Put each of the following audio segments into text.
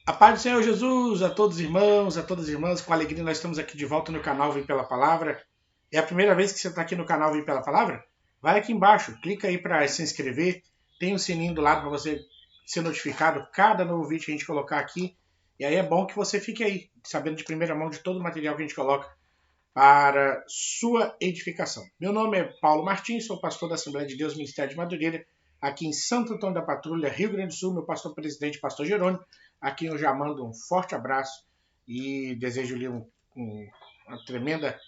A paz do Senhor Jesus a todos os irmãos, a todas as irmãs, com alegria nós estamos aqui de volta no canal Vem Pela Palavra. É a primeira vez que você está aqui no canal Vem Pela Palavra? Vai aqui embaixo, clica aí para se inscrever, tem o sininho do lado para você ser notificado cada novo vídeo que a gente colocar aqui. E aí é bom que você fique aí, sabendo de primeira mão de todo o material que a gente coloca para sua edificação. Meu nome é Paulo Martins, sou pastor da Assembleia de Deus Ministério de Madureira, aqui em Santo Antônio da Patrulha, Rio Grande do Sul, meu pastor presidente, pastor Jerônimo. Aqui eu já mando um forte abraço e desejo-lhe uma tremenda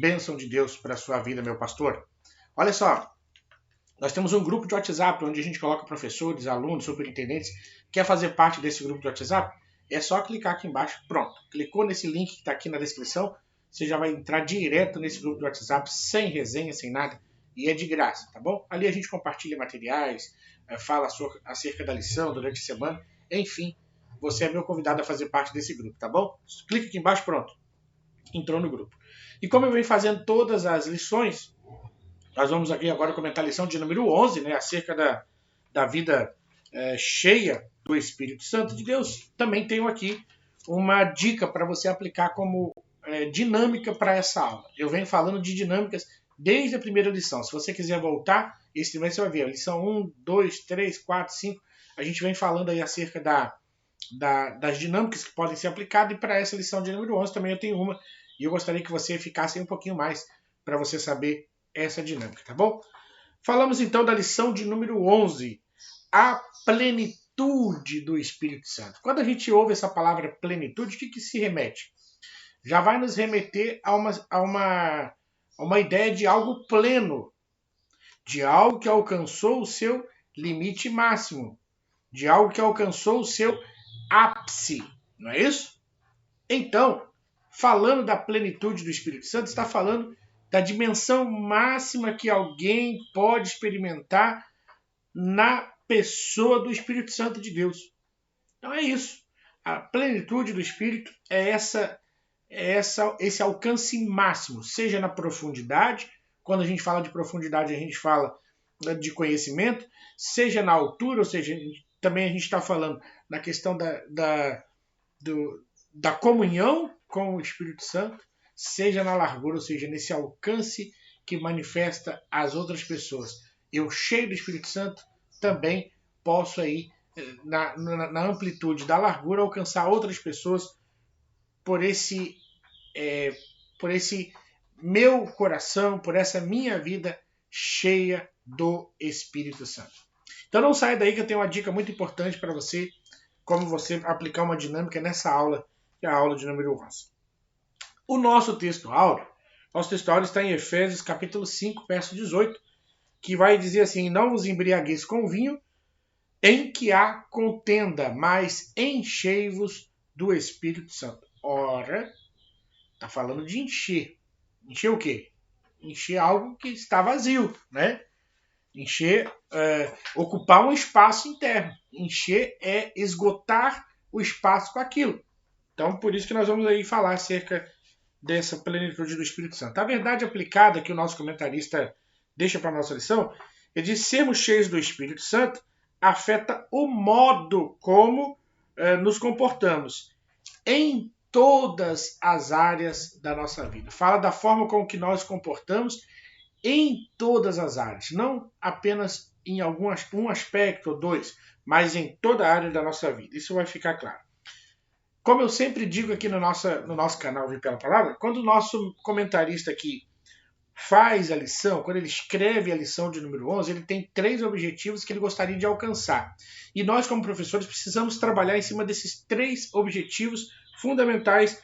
bênção de Deus para a sua vida, meu pastor. Olha só, nós temos um grupo de WhatsApp onde a gente coloca professores, alunos, superintendentes. Quer fazer parte desse grupo de WhatsApp? É só clicar aqui embaixo, pronto. Clicou nesse link que está aqui na descrição, você já vai entrar direto nesse grupo de WhatsApp, sem resenha, sem nada, e é de graça, tá bom? Ali a gente compartilha materiais, fala acerca da lição durante a semana, enfim, você é meu convidado a fazer parte desse grupo, tá bom? Clica aqui embaixo, pronto. Entrou no grupo. E como eu venho fazendo todas as lições, nós vamos aqui agora comentar a lição de número 11, né, acerca da vida cheia do Espírito Santo de Deus. Também tenho aqui uma dica para você aplicar como dinâmica para essa aula. Eu venho falando de dinâmicas desde a primeira lição. Se você quiser voltar, esse trimestre você vai ver a lição 1, 2, 3, 4, 5. A gente vem falando aí acerca das dinâmicas que podem ser aplicadas, e para essa lição de número 11 também eu tenho uma, e eu gostaria que você ficasse um pouquinho mais para você saber essa dinâmica, tá bom? Falamos então da lição de número 11, a plenitude do Espírito Santo. Quando a gente ouve essa palavra plenitude, o que se remete? Já vai nos remeter a uma ideia de algo pleno, de algo que alcançou o seu limite máximo, de algo que alcançou o seu ápice, não é isso? Então, falando da plenitude do Espírito Santo, está falando da dimensão máxima que alguém pode experimentar na pessoa do Espírito Santo de Deus. Então é isso. A plenitude do Espírito é esse alcance máximo, seja na profundidade. Quando a gente fala de profundidade, a gente fala de conhecimento, seja na altura, ou seja, também a gente está falando na questão da comunhão com o Espírito Santo, seja na largura, ou seja, nesse alcance que manifesta as outras pessoas. Eu, cheio do Espírito Santo, também posso aí, na amplitude da largura, alcançar outras pessoas por esse meu coração, por essa minha vida cheia do Espírito Santo. Então não saia daí que eu tenho uma dica muito importante para você, como você aplicar uma dinâmica nessa aula, que é a aula de número 11. O nosso texto áudio está em Efésios capítulo 5, verso 18, que vai dizer assim: não vos embriagueis com vinho, em que há contenda, mas enchei-vos do Espírito Santo. Ora, está falando de encher. Encher o quê? Encher algo que está vazio, né? Encher, ocupar um espaço interno. Encher é esgotar o espaço com aquilo. Então, por isso que nós vamos aí falar acerca dessa plenitude do Espírito Santo. A verdade aplicada que o nosso comentarista deixa para a nossa lição é de sermos cheios do Espírito Santo afeta o modo como nos comportamos em todas as áreas da nossa vida. Fala da forma com que nós comportamos em todas as áreas, não apenas em um aspecto ou dois, mas em toda a área da nossa vida. Isso vai ficar claro. Como eu sempre digo aqui no nosso canal Vem Pela Palavra, quando o nosso comentarista aqui faz a lição, quando ele escreve a lição de número 11, ele tem 3 objetivos que ele gostaria de alcançar. E nós, como professores, precisamos trabalhar em cima desses 3 objetivos fundamentais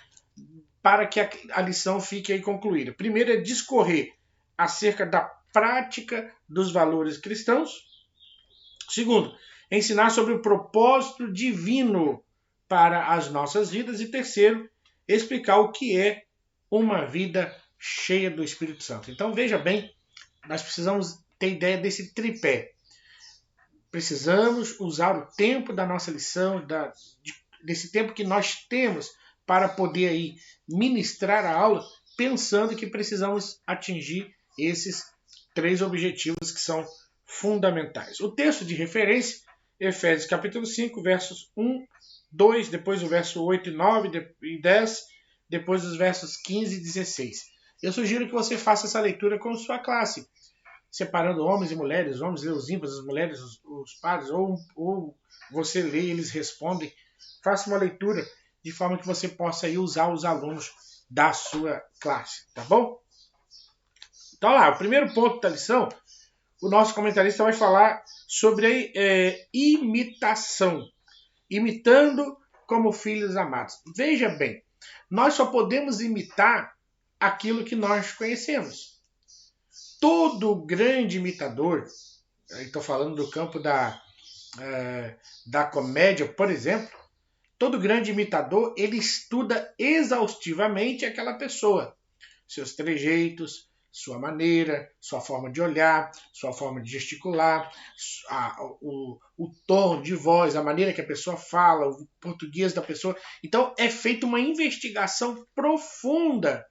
para que a lição fique aí concluída. Primeiro é discorrer acerca da prática dos valores cristãos. Segundo, ensinar sobre o propósito divino para as nossas vidas. E terceiro, explicar o que é uma vida cheia do Espírito Santo. Então veja bem, nós precisamos ter ideia desse tripé. Precisamos usar o tempo da nossa lição, desse tempo que nós temos para poder aí ministrar a aula, pensando que precisamos atingir esses 3 objetivos que são fundamentais. O texto de referência, Efésios capítulo 5, versos 1, 2, depois o verso 8 e 9 e 10, depois os versos 15 e 16. Eu sugiro que você faça essa leitura com sua classe, separando homens e mulheres, os homens lê os ímpares, as mulheres os pares, ou você lê e eles respondem. Faça uma leitura de forma que você possa aí usar os alunos da sua classe, tá bom? Então lá, o primeiro ponto da lição, o nosso comentarista vai falar sobre imitação. Imitando como filhos amados. Veja bem, nós só podemos imitar aquilo que nós conhecemos. Todo grande imitador, estou falando do campo da comédia, por exemplo, todo grande imitador, ele estuda exaustivamente aquela pessoa, seus trejeitos, sua maneira, sua forma de olhar, sua forma de gesticular, o tom de voz, a maneira que a pessoa fala, o português da pessoa. Então é feita uma investigação profunda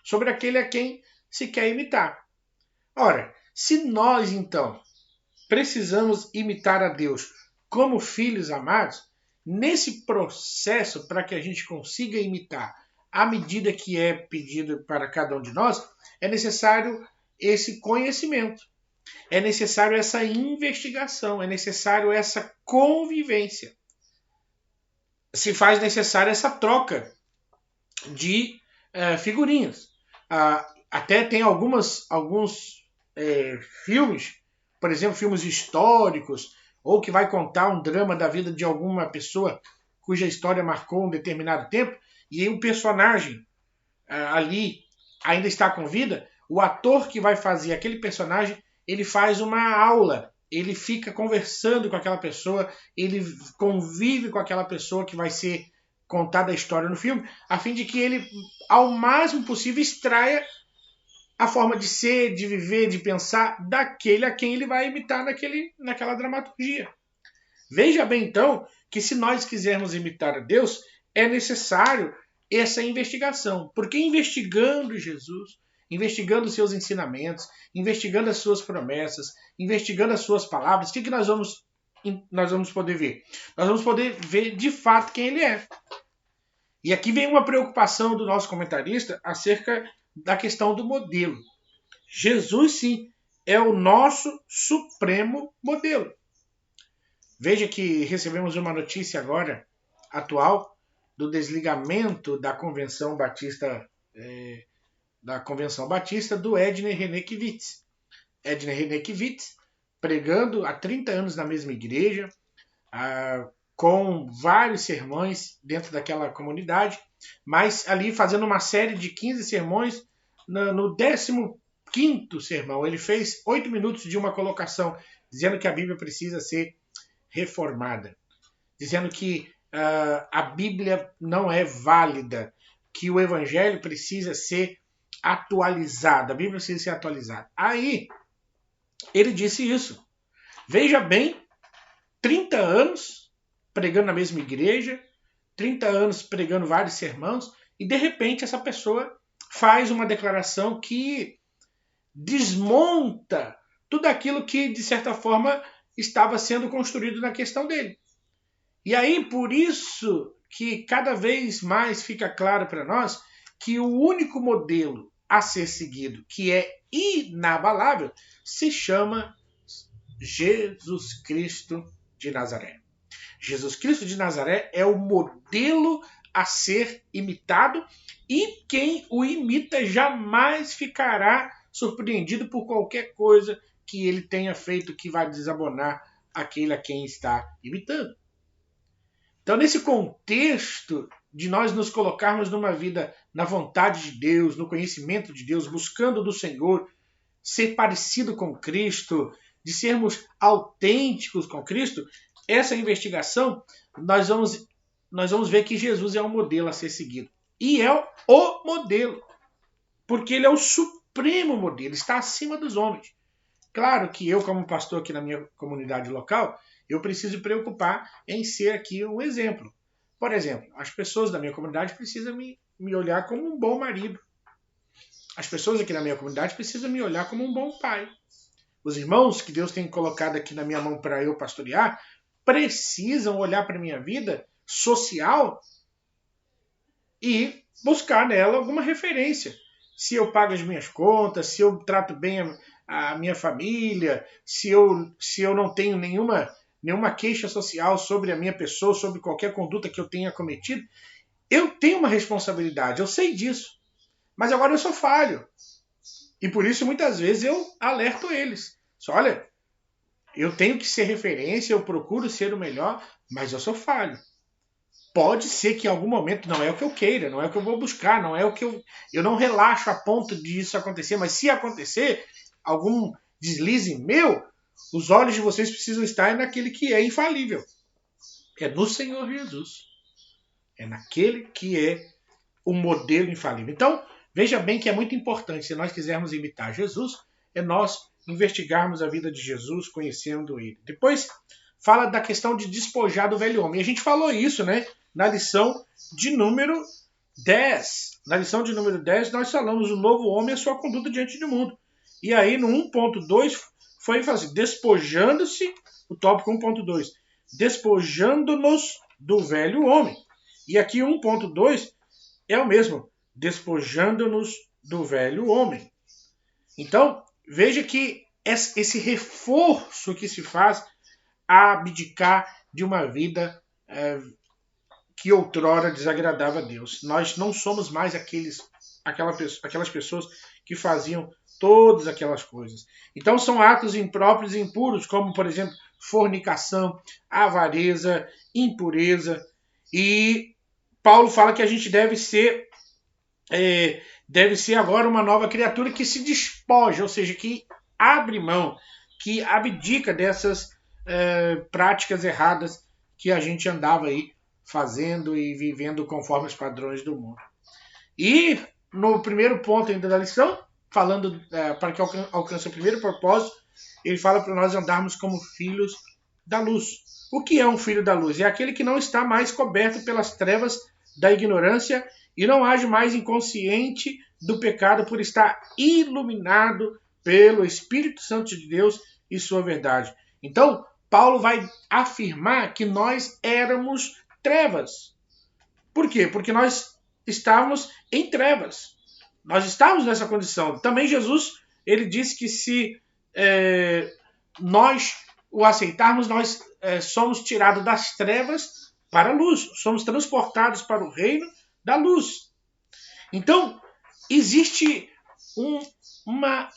sobre aquele a quem se quer imitar. Ora, se nós então precisamos imitar a Deus como filhos amados, nesse processo para que a gente consiga imitar à medida que é pedido para cada um de nós, é necessário esse conhecimento, é necessário essa investigação, é necessário essa convivência. Se faz necessária essa troca de figurinhas. Até tem alguns filmes, por exemplo, filmes históricos, ou que vai contar um drama da vida de alguma pessoa cuja história marcou um determinado tempo, e aí o personagem ali ainda está com vida, o ator que vai fazer aquele personagem, ele faz uma aula, ele fica conversando com aquela pessoa, ele convive com aquela pessoa que vai ser contada a história no filme, a fim de que ele, ao máximo possível, extraia a forma de ser, de viver, de pensar daquele a quem ele vai imitar naquela dramaturgia. Veja bem, então, que se nós quisermos imitar a Deus, é necessário essa investigação. Porque investigando Jesus, investigando os seus ensinamentos, investigando as suas promessas, investigando as suas palavras, o que nós vamos poder ver? Nós vamos poder ver de fato quem ele é. E aqui vem uma preocupação do nosso comentarista acerca da questão do modelo. Jesus, sim, é o nosso supremo modelo. Veja que recebemos uma notícia agora, atual, do desligamento da Convenção Batista do Edner Renekiewicz. Edner Renekiewicz, pregando há 30 anos na mesma igreja, com vários sermões dentro daquela comunidade, mas ali fazendo uma série de 15 sermões, no 15º sermão, ele fez 8 minutos de uma colocação, dizendo que a Bíblia precisa ser reformada, dizendo que a Bíblia não é válida, que o Evangelho precisa ser atualizado, a Bíblia precisa ser atualizada. Aí, ele disse isso. Veja bem, 30 anos pregando na mesma igreja, 30 anos pregando vários sermões, e de repente essa pessoa faz uma declaração que desmonta tudo aquilo que, de certa forma, estava sendo construído na questão dele. E aí, por isso que cada vez mais fica claro para nós que o único modelo a ser seguido, que é inabalável, se chama Jesus Cristo de Nazaré. Jesus Cristo de Nazaré é o modelo a ser imitado, e quem o imita jamais ficará surpreendido por qualquer coisa que ele tenha feito que vai desabonar aquele a quem está imitando. Então, nesse contexto de nós nos colocarmos numa vida na vontade de Deus, no conhecimento de Deus, buscando do Senhor, ser parecido com Cristo, de sermos autênticos com Cristo, essa investigação, nós vamos ver que Jesus é um modelo a ser seguido. E é o modelo, porque ele é o supremo modelo, está acima dos homens. Claro que eu, como pastor aqui na minha comunidade local, eu preciso me preocupar em ser aqui um exemplo. Por exemplo, as pessoas da minha comunidade precisam me olhar como um bom marido. As pessoas aqui na minha comunidade precisam me olhar como um bom pai. Os irmãos que Deus tem colocado aqui na minha mão para eu pastorear precisam olhar para a minha vida social e buscar nela alguma referência. Se eu pago as minhas contas, se eu trato bem a minha família, se eu não tenho nenhuma queixa social sobre a minha pessoa, sobre qualquer conduta que eu tenha cometido, eu tenho uma responsabilidade, eu sei disso. Mas agora eu sou falho. E por isso, muitas vezes, eu alerto eles. Olha, eu tenho que ser referência, eu procuro ser o melhor, mas eu sou falho. Pode ser que em algum momento não é o que eu queira, não é o que eu vou buscar, não é o que eu não relaxo a ponto de isso acontecer, mas se acontecer algum deslize meu, os olhos de vocês precisam estar naquele que é infalível. É no Senhor Jesus. É naquele que é o modelo infalível. Então, veja bem que é muito importante, se nós quisermos imitar Jesus, é nós investigarmos a vida de Jesus, conhecendo ele. Depois, fala da questão de despojar do velho homem. E a gente falou isso, né? Na lição de número 10. Na lição de número 10, nós falamos o novo homem e a sua conduta diante do mundo. E aí, no 1.2, foi assim, despojando-se, o tópico 1.2, despojando-nos do velho homem. E aqui 1.2 é o mesmo, despojando-nos do velho homem. Então, veja que esse reforço que se faz a abdicar de uma vida que outrora desagradava a Deus. Nós não somos mais aquelas pessoas que faziam todas aquelas coisas. Então são atos impróprios e impuros, como, por exemplo, fornicação, avareza, impureza. E Paulo fala que a gente deve ser agora uma nova criatura que se despoja, ou seja, que abre mão, que abdica dessas práticas erradas que a gente andava aí fazendo e vivendo conforme os padrões do mundo. E no primeiro ponto ainda da lição, falando para que alcance o primeiro propósito, ele fala para nós andarmos como filhos da luz. O que é um filho da luz? É aquele que não está mais coberto pelas trevas da ignorância e não age mais inconsciente do pecado por estar iluminado pelo Espírito Santo de Deus e sua verdade. Então, Paulo vai afirmar que nós éramos trevas. Por quê? Porque nós estávamos em trevas. Nós estávamos nessa condição. Também Jesus, ele disse que se nós o aceitarmos, nós somos tirados das trevas para a luz. Somos transportados para o reino da luz. Então, existe uma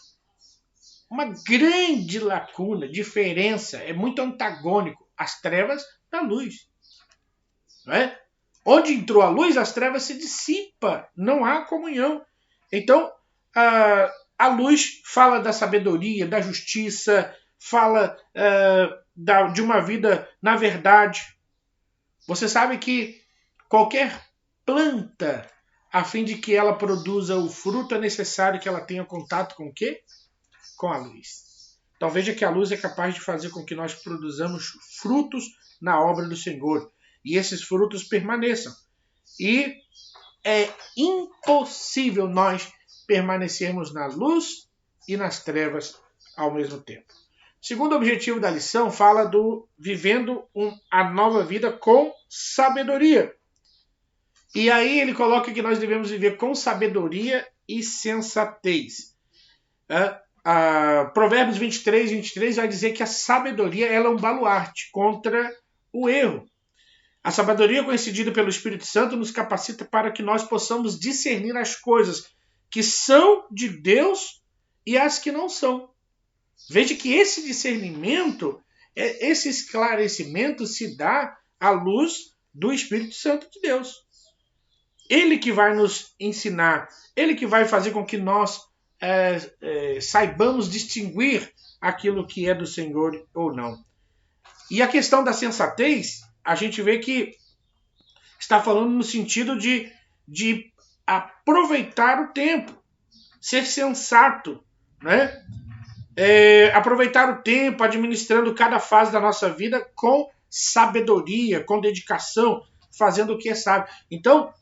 grande lacuna, diferença, é muito antagônico as trevas da luz. Não é? Onde entrou a luz, as trevas se dissipam, não há comunhão. Então, a luz fala da sabedoria, da justiça, fala de uma vida na verdade. Você sabe que qualquer planta, a fim de que ela produza o fruto, é necessário que ela tenha contato com o quê? Com a luz. Então veja que a luz é capaz de fazer com que nós produzamos frutos na obra do Senhor. E esses frutos permaneçam. E é impossível nós permanecermos na luz e nas trevas ao mesmo tempo. O segundo objetivo da lição fala do vivendo a nova vida com sabedoria. E aí ele coloca que nós devemos viver com sabedoria e sensatez. Provérbios 23 vai dizer que a sabedoria ela é um baluarte contra o erro. A sabedoria concedida pelo Espírito Santo nos capacita para que nós possamos discernir as coisas que são de Deus e as que não são. Veja que esse discernimento, esse esclarecimento se dá à luz do Espírito Santo de Deus. Ele que vai nos ensinar, ele que vai fazer com que nós saibamos distinguir aquilo que é do Senhor ou não. E a questão da sensatez, a gente vê que está falando no sentido de aproveitar o tempo, ser sensato, né? Aproveitar o tempo, administrando cada fase da nossa vida com sabedoria, com dedicação, fazendo o que é sábio. Então,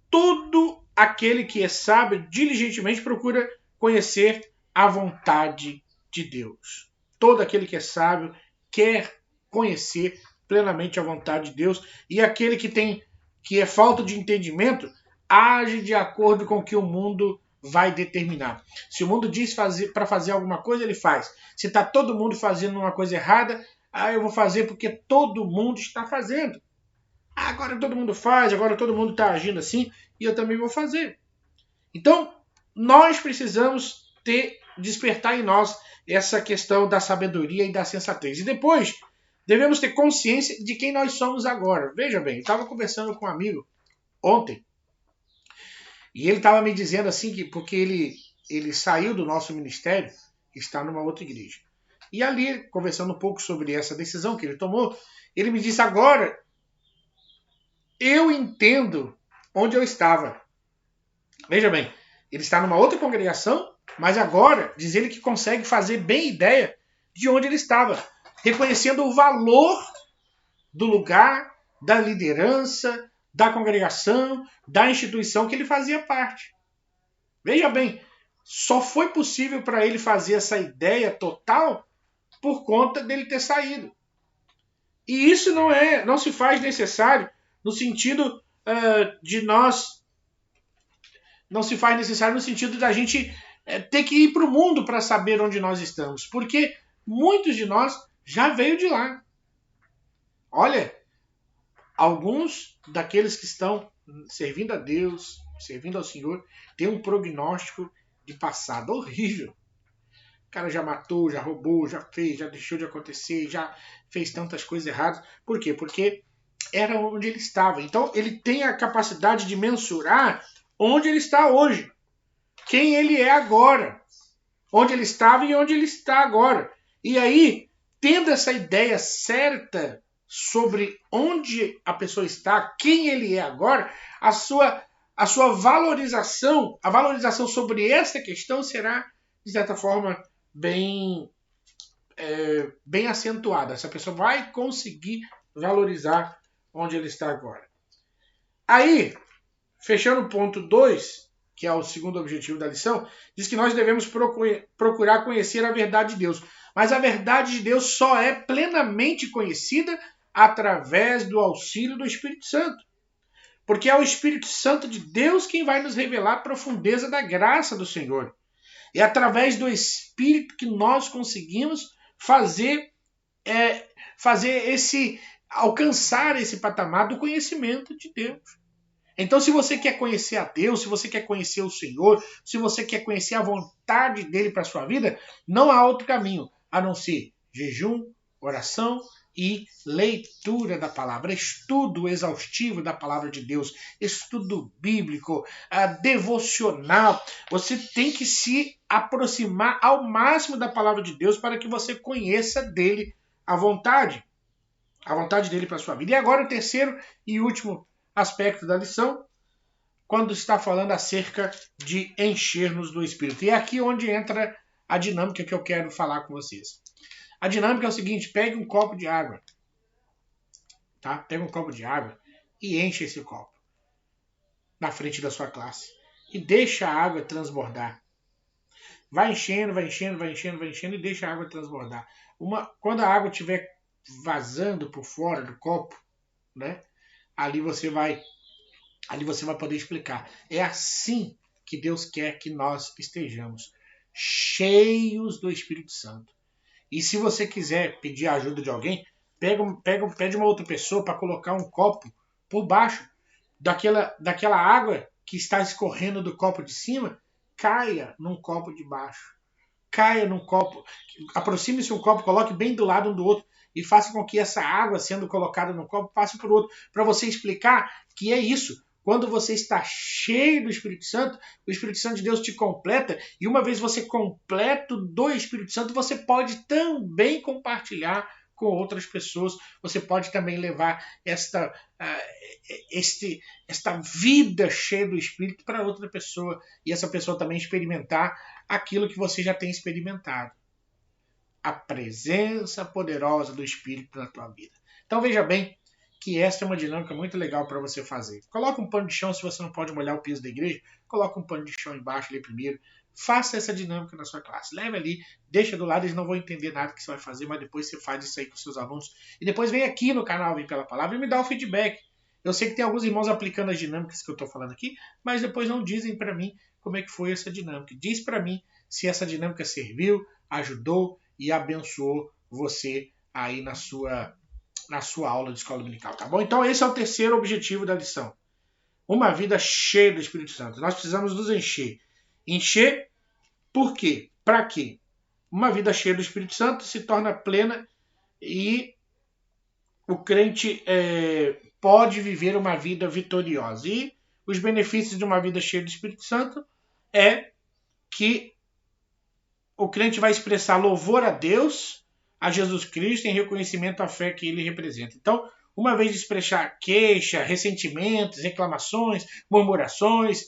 todo aquele que é sábio diligentemente procura conhecer a vontade de Deus. Todo aquele que é sábio quer conhecer plenamente a vontade de Deus, e aquele que é falta de entendimento age de acordo com o que o mundo vai determinar. Se o mundo diz para fazer alguma coisa, ele faz. Se está todo mundo fazendo uma coisa errada, eu vou fazer porque todo mundo está fazendo. Agora todo mundo faz, agora todo mundo está agindo assim, e eu também vou fazer. Então, nós precisamos despertar em nós essa questão da sabedoria e da sensatez. E depois, devemos ter consciência de quem nós somos agora. Veja bem, eu estava conversando com um amigo ontem, e ele estava me dizendo assim, que porque ele saiu do nosso ministério e está numa outra igreja. E ali, conversando um pouco sobre essa decisão que ele tomou, ele me disse: agora, eu entendo onde eu estava. Veja bem, ele está numa outra congregação, mas agora diz ele que consegue fazer bem ideia de onde ele estava, reconhecendo o valor do lugar, da liderança, da congregação, da instituição que ele fazia parte. Veja bem, só foi possível para ele fazer essa ideia total por conta dele ter saído. E isso não se faz necessário no sentido de nós. Não se faz necessário no sentido da gente ter que ir para o mundo para saber onde nós estamos. Porque muitos de nós já veio de lá. Olha, alguns daqueles que estão servindo a Deus, servindo ao Senhor, têm um prognóstico de passado horrível. O cara já matou, já roubou, já fez, já deixou de acontecer, já fez tantas coisas erradas. Por quê? Porque era onde ele estava. Então ele tem a capacidade de mensurar onde ele está hoje, quem ele é agora, onde ele estava e onde ele está agora. E aí, tendo essa ideia certa sobre onde a pessoa está, quem ele é agora, a sua valorização, a valorização sobre essa questão será, de certa forma, bem acentuada. Essa pessoa vai conseguir valorizar onde ele está agora. Aí, fechando o ponto 2, que é o segundo objetivo da lição, diz que nós devemos procurar conhecer a verdade de Deus. Mas a verdade de Deus só é plenamente conhecida através do auxílio do Espírito Santo. Porque é o Espírito Santo de Deus quem vai nos revelar a profundeza da graça do Senhor. É através do Espírito que nós conseguimos alcançar esse patamar do conhecimento de Deus. Então, se você quer conhecer a Deus, se você quer conhecer o Senhor, se você quer conhecer a vontade dele para a sua vida, não há outro caminho a não ser jejum, oração e leitura da palavra, estudo exaustivo da palavra de Deus, estudo bíblico, devocional. Você tem que se aproximar ao máximo da palavra de Deus para que você conheça dele a vontade dele para a sua vida. E agora o terceiro e último aspecto da lição, quando está falando acerca de encher-nos do Espírito. E é aqui onde entra a dinâmica que eu quero falar com vocês. A dinâmica é o seguinte: pegue um copo de água, tá? Pega um copo de água e enche esse copo na frente da sua classe e deixa a água transbordar. Vai enchendo, vai enchendo, vai enchendo, vai enchendo e deixa a água transbordar. Quando a água estiver vazando por fora do copo, né? Ali você vai poder explicar. É assim que Deus quer que nós estejamos, cheios do Espírito Santo. E se você quiser pedir a ajuda de alguém, pede uma outra pessoa para colocar um copo por baixo daquela água que está escorrendo do copo de cima, caia num copo de baixo. Caia num copo, aproxime-se um copo, coloque bem do lado um do outro e faça com que essa água sendo colocada no copo passe para o outro, para você explicar que é isso. Quando você está cheio do Espírito Santo, o Espírito Santo de Deus te completa, e uma vez você completo do Espírito Santo, você pode também compartilhar com outras pessoas, você pode também levar esta vida cheia do Espírito para outra pessoa, e essa pessoa também experimentar aquilo que você já tem experimentado. A presença poderosa do Espírito na tua vida. Então veja bem que essa é uma dinâmica muito legal para você fazer. Coloca um pano de chão, se você não pode molhar o piso da igreja, coloca um pano de chão embaixo ali primeiro, Faça essa dinâmica na sua classe. Leve ali, deixa do lado, eles não vão entender nada que você vai fazer, mas depois você faz isso aí com seus alunos. E depois vem aqui no canal Vem Pela Palavra e me dá o feedback. Eu sei que tem alguns irmãos aplicando as dinâmicas que eu estou falando aqui, mas depois não dizem para mim como é que foi essa dinâmica. Diz para mim se essa dinâmica serviu, ajudou e abençoou você aí na sua aula de escola dominical, tá bom? Então esse é o terceiro objetivo da lição. Uma vida cheia do Espírito Santo. Nós precisamos nos encher. Encher por quê? Para quê? Uma vida cheia do Espírito Santo se torna plena e o crente pode viver uma vida vitoriosa. E os benefícios de uma vida cheia do Espírito Santo é que o crente vai expressar louvor a Deus, a Jesus Cristo, em reconhecimento à fé que ele representa. Então, uma vez de expressar queixa, ressentimentos, reclamações, murmurações,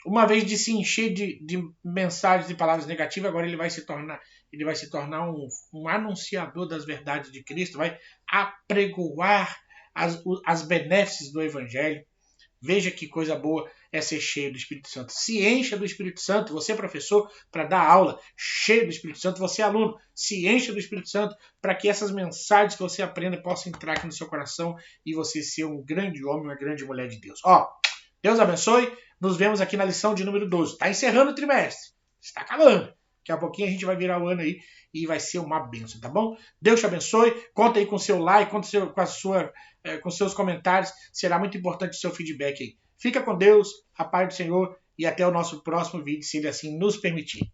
uma vez de se encher de mensagens e palavras negativas, agora ele vai se tornar um anunciador das verdades de Cristo, vai apregoar as benéficas do Evangelho. Veja que coisa boa é ser cheio do Espírito Santo. Se encha do Espírito Santo. Você, professor, para dar aula, cheio do Espírito Santo. Você, aluno, se encha do Espírito Santo para que essas mensagens que você aprenda possam entrar aqui no seu coração e você ser um grande homem, uma grande mulher de Deus. Deus abençoe. Nos vemos aqui na lição de número 12. Está encerrando o trimestre. Está acabando. Daqui a pouquinho a gente vai virar o ano aí e vai ser uma bênção, tá bom? Deus te abençoe. Conta aí com seu like, conta com seus comentários. Será muito importante o seu feedback aí. Fica com Deus, a paz do Senhor e até o nosso próximo vídeo, se Ele assim nos permitir.